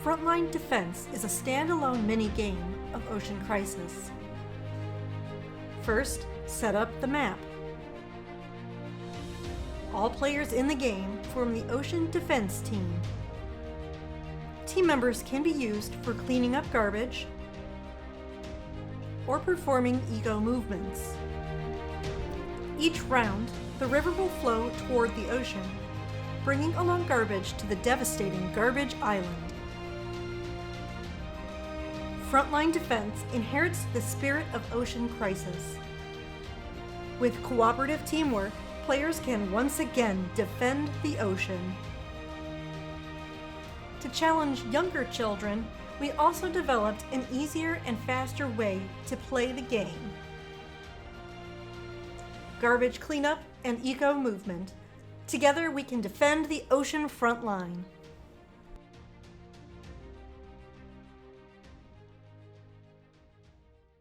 Frontline Defense is a standalone mini-game of Ocean Crisis. First, set up the map. All players in the game form the Ocean Defense team. Team members can be used for cleaning up garbage or performing eco movements. Each round, the river will flow toward the ocean, bringing along garbage to the devastating Garbage Island. Frontline Defense inherits the spirit of Ocean Crisis. With cooperative teamwork, players can once again defend the ocean. To challenge younger children, we also developed an easier and faster way to play the game. Garbage cleanup and eco movement. Together we can defend the ocean front line.